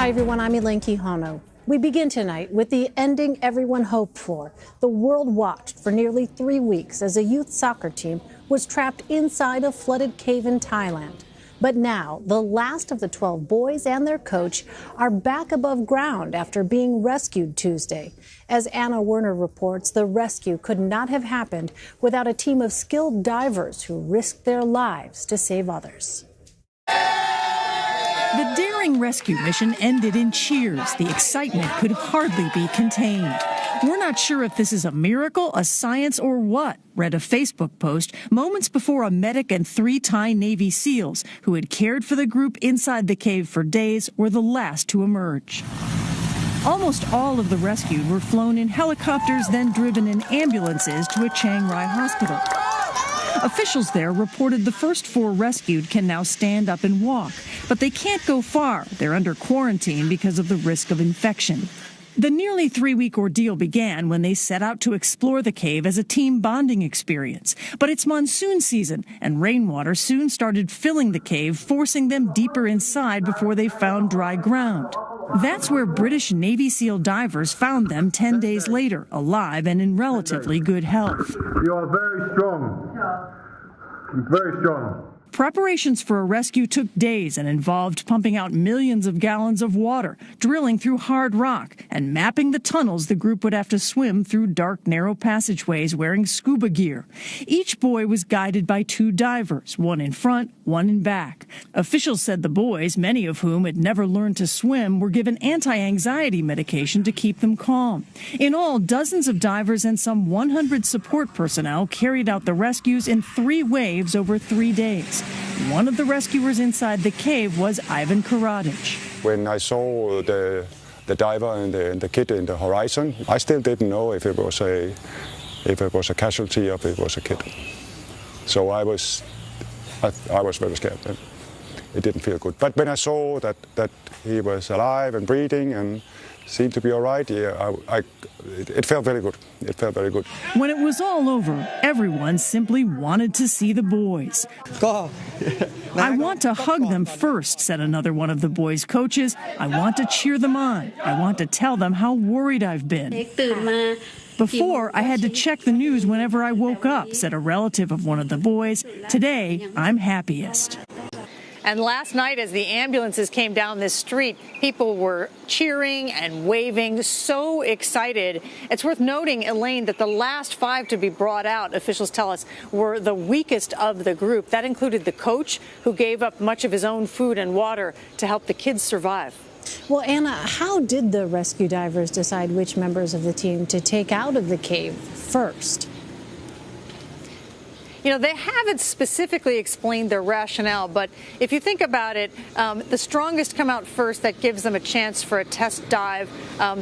Hi, everyone. I'm Elaine Quijano. We begin tonight with the ending everyone hoped for. The world watched for nearly 3 weeks as a youth soccer team was trapped inside a flooded cave in Thailand. But now, the last of the 12 boys and their coach are back above ground after being rescued Tuesday. As Anna Werner reports, the rescue could not have happened without a team of skilled divers who risked their lives to save others. The daring rescue mission ended in cheers. The excitement could hardly be contained. We're not sure if this is a miracle, a science, or what, read a Facebook post moments before a medic and 3 Thai Navy SEALs who had cared for the group inside the cave for days were the last to emerge. Almost all of the rescued were flown in helicopters, then driven in ambulances to a Chiang Rai hospital. Officials there reported the first 4 rescued can now stand up and walk, but they can't go far. They're under quarantine because of the risk of infection. The nearly 3-week ordeal began when they set out to explore the cave as a team bonding experience. But it's monsoon season, and rainwater soon started filling the cave, forcing them deeper inside before they found dry ground. That's where British Navy SEAL divers found them 10 days later, alive and in relatively good health. You are very strong. Very strong. Preparations for a rescue took days and involved pumping out millions of gallons of water, drilling through hard rock, and mapping the tunnels the group would have to swim through dark, narrow passageways wearing scuba gear. Each boy was guided by 2 divers, one in front, one in back. Officials said the boys, many of whom had never learned to swim, were given anti-anxiety medication to keep them calm. In all, dozens of divers and some 100 support personnel carried out the rescues in 3 waves over 3 days. One of the rescuers inside the cave was Ivan Karadzic. When I saw the diver and the kid in the horizon, I still didn't know if it was a casualty or if it was a kid. So I was very scared. It didn't feel good. But when I saw that he was alive and breathing and seemed to be all right, it felt very good. It felt very good. When it was all over, everyone simply wanted to see the boys. I want to hug them first, said another one of the boys' coaches. I want to cheer them on. I want to tell them how worried I've been. Before, I had to check the news whenever I woke up, said a relative of one of the boys. Today, I'm happiest. And last night, as the ambulances came down this street, people were cheering and waving, so excited. It's worth noting, Elaine, that the last 5 to be brought out, officials tell us, were the weakest of the group. That included the coach, who gave up much of his own food and water to help the kids survive. Well, Anna, how did the rescue divers decide which members of the team to take out of the cave first? You know, they haven't specifically explained their rationale, but if you think about it, the strongest come out first. That gives them a chance for a test dive.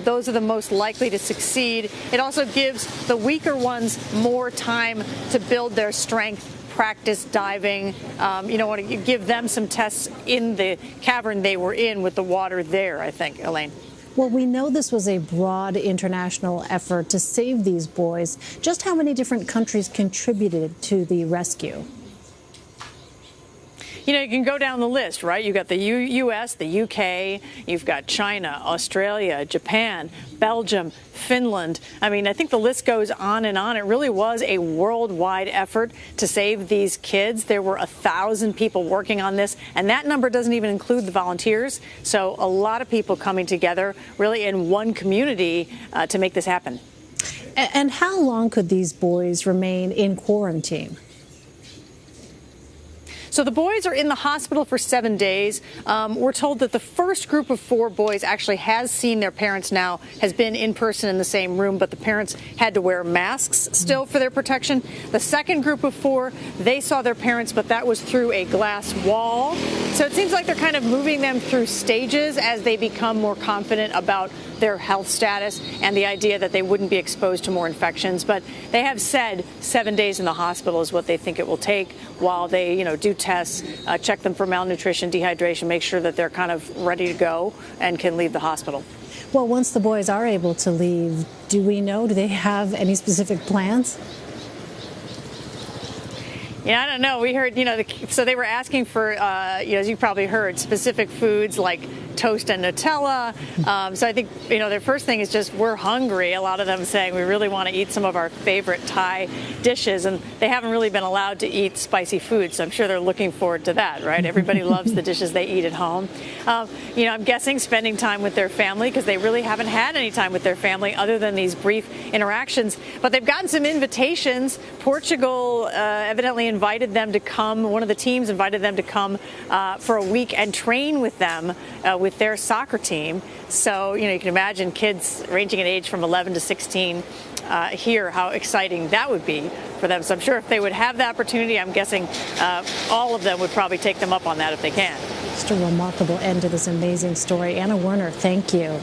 Those are the most likely to succeed. It also gives the weaker ones more time to build their strength, practice diving. Want to give them some tests in the cavern they were in with the water there, I think, Elaine. Well, we know this was a broad international effort to save these boys. Just how many different countries contributed to the rescue? You know, you can go down the list, right? You've got the U.S., the U.K., you've got China, Australia, Japan, Belgium, Finland. I mean, I think the list goes on and on. It really was a worldwide effort to save these kids. There were 1,000 people working on this, and that number doesn't even include the volunteers. So a lot of people coming together really in one community to make this happen. And how long could these boys remain in quarantine? So the boys are in the hospital for 7 days. We're told that the first group of 4 boys actually has seen their parents now, has been in person in the same room, but the parents had to wear masks still for their protection. The second group of 4, they saw their parents, but that was through a glass wall. So it seems like they're kind of moving them through stages as they become more confident about their health status and the idea that they wouldn't be exposed to more infections. But they have said 7 days in the hospital is what they think it will take while they, do tests, check them for malnutrition, dehydration, make sure that they're kind of ready to go and can leave the hospital. Well, once the boys are able to leave, do they have any specific plans? Yeah, I don't know. We heard, so they were asking for, as you probably heard, specific foods like toast and Nutella. So I think, their first thing is just, we're hungry. A lot of them saying we really want to eat some of our favorite Thai dishes, and they haven't really been allowed to eat spicy food, so I'm sure they're looking forward to that, right? Everybody loves the dishes they eat at home. I'm guessing spending time with their family, because they really haven't had any time with their family other than these brief interactions. But they've gotten some invitations. Portugal evidently invited them to come. One of the teams invited them to come for a week and train with them with their soccer team. So, you can imagine kids ranging in age from 11 to 16 here, how exciting that would be for them. So I'm sure if they would have the opportunity, I'm guessing all of them would probably take them up on that if they can. Just a remarkable end to this amazing story. Anna Werner, thank you.